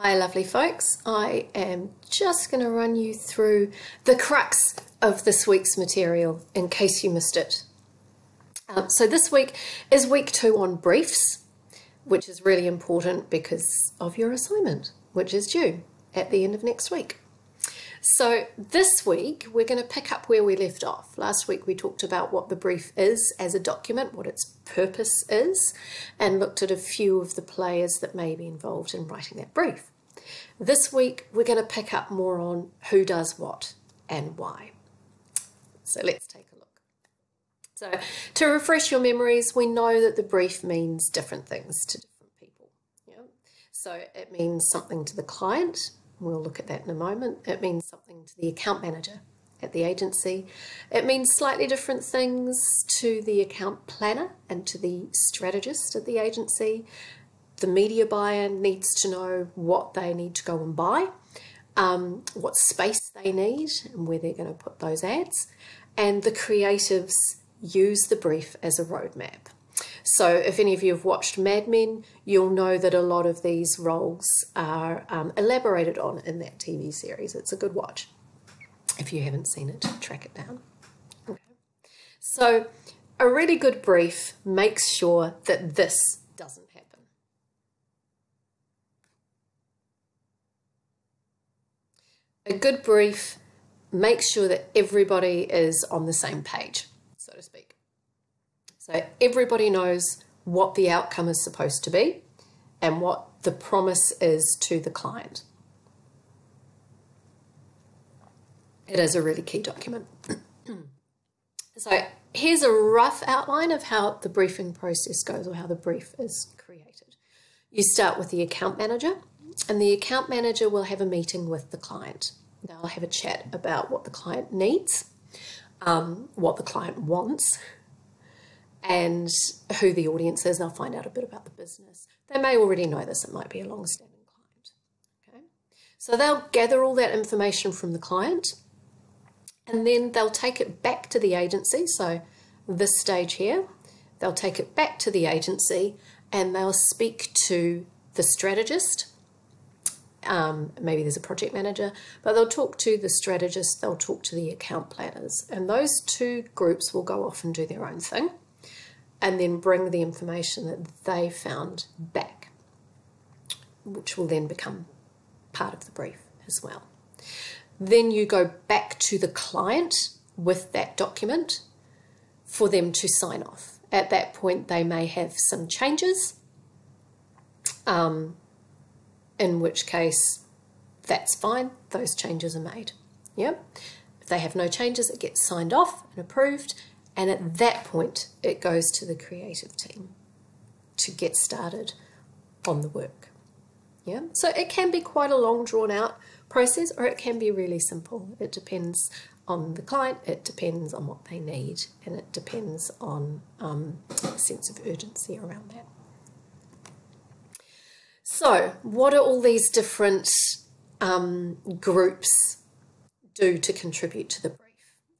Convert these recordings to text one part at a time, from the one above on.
Hi lovely folks, I am just going to run you through the crux of this week's material in case you missed it. So this week is week 2 on briefs, which is really important because of your assignment, which is due at the end of next week. So this week we're going to pick up where we left off. Last week we talked about what the brief is as a document, what its purpose is, and looked at a few of the players that may be involved in writing that brief. This week we're going to pick up more on who does what and why. So let's take a look. So to refresh your memories, we know that the brief means different things to different people. Yeah? So it means something to the client. We'll look at that in a moment. It means something to the account manager at the agency. It means slightly different things to the account planner and to the strategist at the agency. The media buyer needs to know what they need to go and buy, what space they need and where they're going to put those ads. And the creatives use the brief as a roadmap. So if any of you have watched Mad Men, you'll know that a lot of these roles are elaborated on in that TV series. It's a good watch. If you haven't seen it, track it down. Okay. So a really good brief makes sure that this doesn't happen. A good brief makes sure that everybody is on the same page, so to speak. So everybody knows what the outcome is supposed to be and what the promise is to the client. It is a really key document. So here's a rough outline of how the briefing process goes, or how the brief is created. You start with the account manager, and the account manager will have a meeting with the client. They'll have a chat about what the client needs, what the client wants, and who the audience is. They'll find out a bit about the business. They may already know this. It might be a long-standing client. Okay? So they'll gather all that information from the client, and then they'll take it back to the agency. So this stage here, they'll take it back to the agency and they'll speak to the strategist. Maybe there's a project manager, but they'll talk to the strategist, they'll talk to the account planners, and those two groups will go off and do their own thing and then bring the information that they found back, which will then become part of the brief as well. Then you go back to the client with that document for them to sign off. At that point, they may have some changes, in which case that's fine, those changes are made. Yep. If they have no changes, it gets signed off and approved, and at that point it goes to the creative team to get started on the work. Yeah. So it can be quite a long drawn out process, or it can be really simple. It depends on the client, it depends on what they need, and it depends on a sense of urgency around that. So what do all these different groups do to contribute to the brief?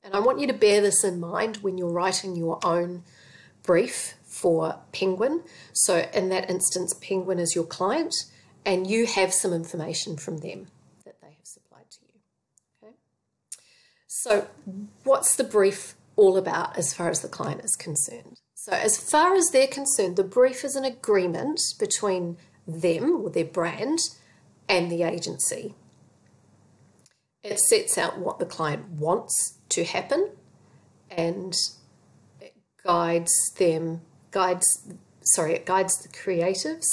And I want you to bear this in mind when you're writing your own brief for Penguin. So in that instance, Penguin is your client and you have some information from them that they have supplied to you. Okay? So what's the brief all about as far as the client is concerned? So as far as they're concerned, the brief is an agreement between them or their brand and the agency. It sets out what the client wants to happen, and it guides the creatives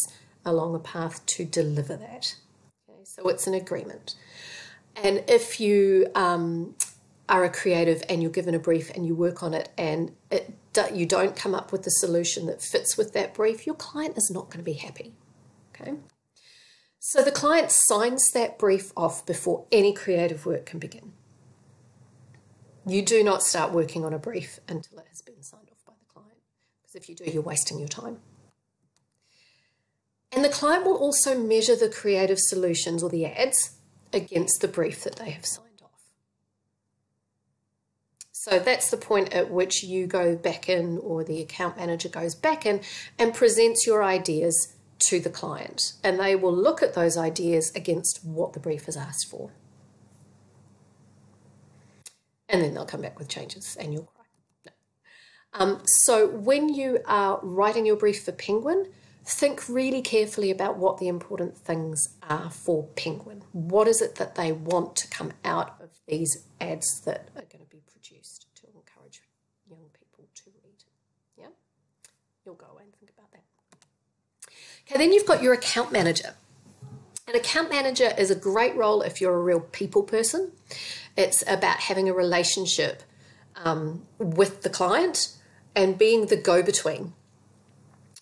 along a path to deliver that. Okay, so it's an agreement. And if you are a creative and you're given a brief and you work on it and you don't come up with the solution that fits with that brief, your client is not going to be happy. Okay. So the client signs that brief off before any creative work can begin. You do not start working on a brief until it has been signed off by the client, because if you do, you're wasting your time. And the client will also measure the creative solutions or the ads against the brief that they have signed off. So that's the point at which you go back in, or the account manager goes back in and presents your ideas to the client, and they will look at those ideas against what the brief has asked for. And then they'll come back with changes and you'll cry. No. So when you are writing your brief for Penguin, think really carefully about what the important things are for Penguin. What is it that they want to come out of these ads that are going to be produced to encourage young people to read? Yeah? You'll go away and think about that. Okay, then you've got your account manager. An account manager is a great role if you're a real people person. It's about having a relationship with the client and being the go-between.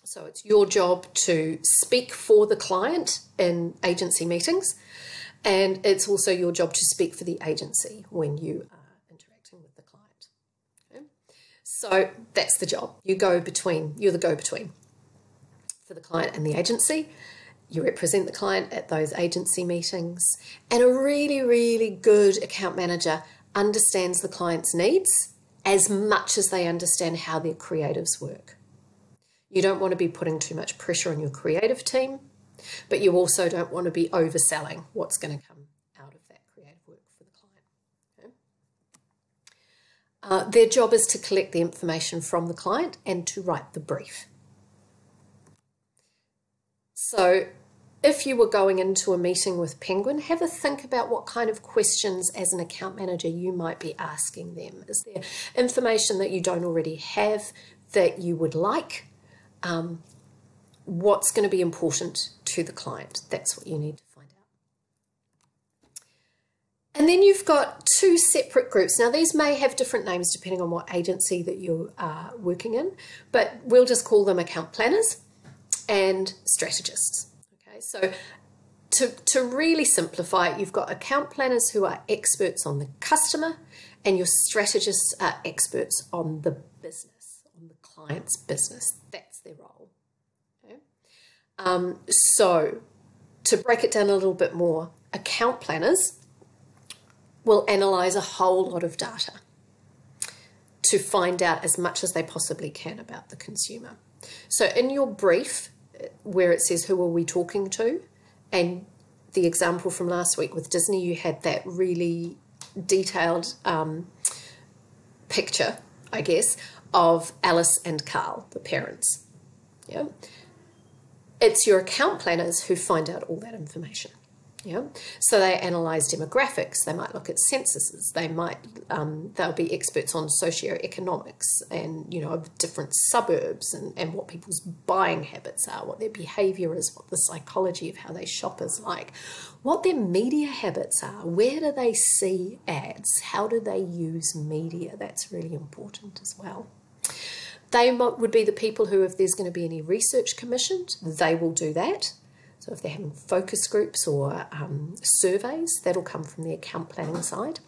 So it's your job to speak for the client in agency meetings, and it's also your job to speak for the agency when you are interacting with the client. Okay? So that's the job. You're the go-between for the client and the agency. You represent the client at those agency meetings, and a really, really good account manager understands the client's needs as much as they understand how their creatives work. You don't want to be putting too much pressure on your creative team, but you also don't want to be overselling what's going to come out of that creative work for the client. Okay? Their job is to collect the information from the client and to write the brief. So if you were going into a meeting with Penguin, have a think about what kind of questions as an account manager you might be asking them. Is there information that you don't already have that you would like? What's going to be important to the client? That's what you need to find out. And then you've got two separate groups. Now, these may have different names depending on what agency that you are working in, but we'll just call them account planners and strategists. Okay, so to really simplify it, you've got account planners who are experts on the customer, and your strategists are experts on the business, on the client's business. That's their role. Okay? So to break it down a little bit more, account planners will analyze a whole lot of data to find out as much as they possibly can about the consumer. So in your brief, where it says who are we talking to, and the example from last week with Disney, you had that really detailed picture, I guess, of Alice and Carl, the parents. Yeah, it's your account planners who find out all that information. Yeah, so they analyze demographics. They might look at censuses. They'll be experts on socioeconomics and, of different suburbs and what people's buying habits are, what their behavior is, what the psychology of how they shop is like, what their media habits are, where do they see ads, how do they use media. That's really important as well. They would be the people who, if there's going to be any research commissioned, they will do that. So if they're having focus groups or surveys, that'll come from the account planning side.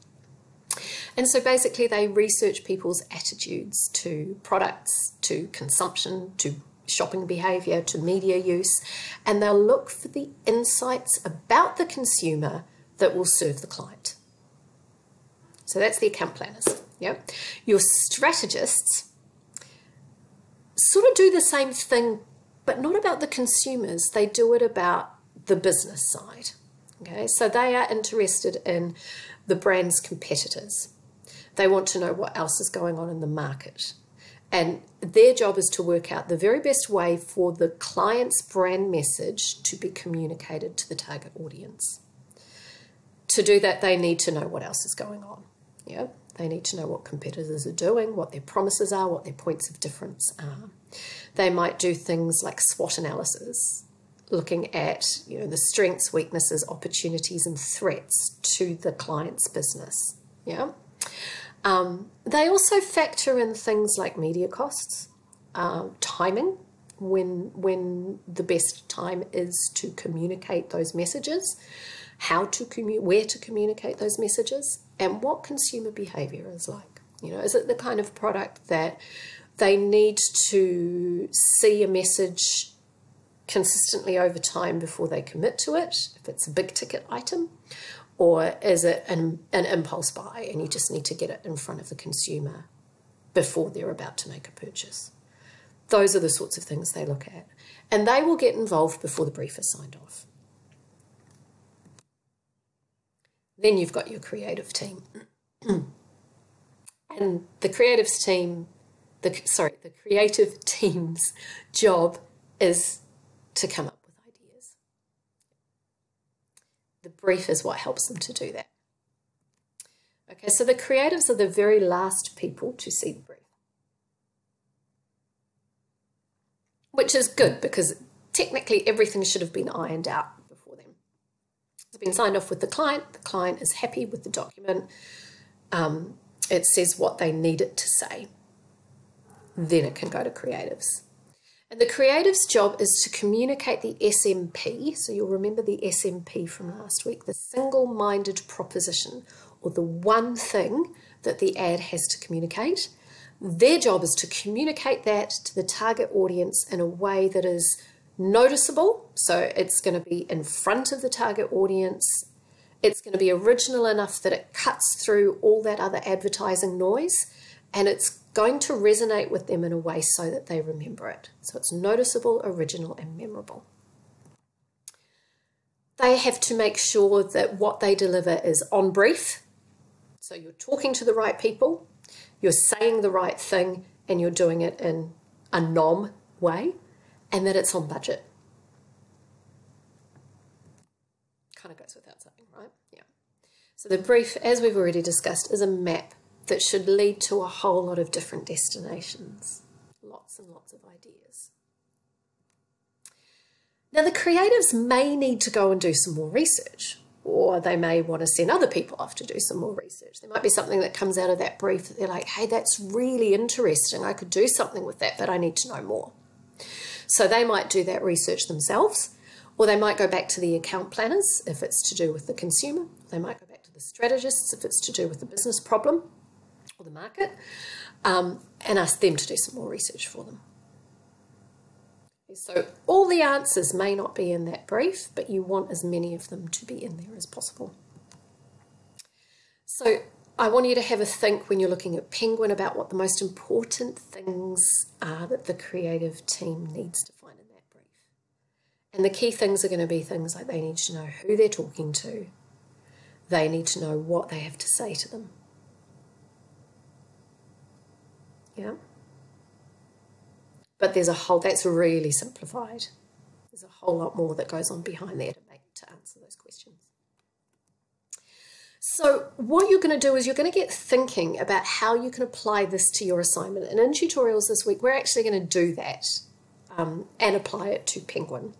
And so basically they research people's attitudes to products, to consumption, to shopping behaviour, to media use, and they'll look for the insights about the consumer that will serve the client. So that's the account planners. Yep. Your strategists sort of do the same thing, but not about the consumers. They do it about the business side. Okay, so they are interested in the brand's competitors. They want to know what else is going on in the market. And their job is to work out the very best way for the client's brand message to be communicated to the target audience. To do that, they need to know what else is going on. Yeah, they need to know what competitors are doing, what their promises are, what their points of difference are. They might do things like SWOT analysis, looking at the strengths, weaknesses, opportunities, and threats to the client's business. Yeah. They also factor in things like media costs, timing, when the best time is to communicate those messages, where to communicate those messages, and what consumer behavior is like. Is it the kind of product that they need to see a message consistently over time before they commit to it, if it's a big ticket item? Or is it an impulse buy and you just need to get it in front of the consumer before they're about to make a purchase? Those are the sorts of things they look at. And they will get involved before the brief is signed off. Then you've got your creative team. And the creative team's job is to come up with ideas. The brief is what helps them to do that. Okay, so the creatives are the very last people to see the brief. Which is good because technically everything should have been ironed out before then. It's been signed off with the client is happy with the document, it says what they need it to say. Then it can go to creatives. And the creative's job is to communicate the SMP, so you'll remember the SMP from last week, the single-minded proposition, or the one thing that the ad has to communicate. Their job is to communicate that to the target audience in a way that is noticeable, so it's going to be in front of the target audience. It's going to be original enough that it cuts through all that other advertising noise, and it's going to resonate with them in a way so that they remember it. So it's noticeable, original, and memorable. They have to make sure that what they deliver is on brief. So you're talking to the right people, you're saying the right thing, and you're doing it in a nom way, and that it's on budget. Kind of goes without saying, right? Yeah. So the brief, as we've already discussed, is a map that should lead to a whole lot of different destinations. Lots and lots of ideas. Now the creatives may need to go and do some more research, or they may want to send other people off to do some more research. There might be something that comes out of that brief that they're like, hey, that's really interesting. I could do something with that, but I need to know more. So they might do that research themselves, or they might go back to the account planners if it's to do with the consumer. They might go back to the strategists if it's to do with the business problem or the market, and ask them to do some more research for them. So all the answers may not be in that brief, but you want as many of them to be in there as possible. So I want you to have a think when you're looking at Penguin about what the most important things are that the creative team needs to find in that brief. And the key things are going to be things like they need to know who they're talking to. They need to know what they have to say to them. Yeah. But there's a whole, that's really simplified. There's a whole lot more that goes on behind there to answer those questions. So what you're going to do is you're going to get thinking about how you can apply this to your assignment. And in tutorials this week, we're actually going to do that and apply it to Penguin.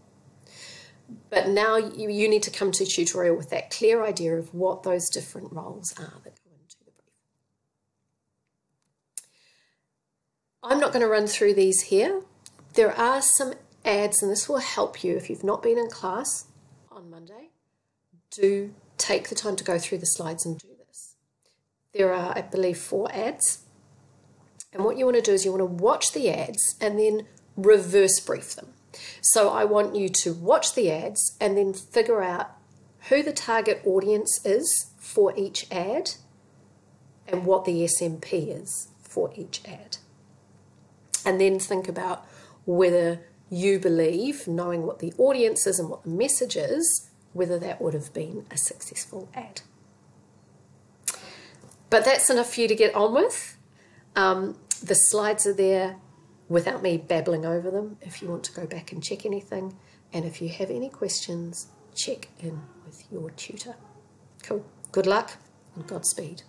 But now you need to come to tutorial with that clear idea of what those different roles are that go into the brief. I'm not going to run through these here. There are some ads, and this will help you if you've not been in class on Monday. Do take the time to go through the slides and do this. There are, I believe, 4 ads. And what you want to do is you want to watch the ads and then reverse brief them. So I want you to watch the ads and then figure out who the target audience is for each ad and what the SMP is for each ad. And then think about whether you believe, knowing what the audience is and what the message is, whether that would have been a successful ad. But that's enough for you to get on with. The slides are there without me babbling over them if you want to go back and check anything. And if you have any questions, check in with your tutor. Cool. Good luck and Godspeed.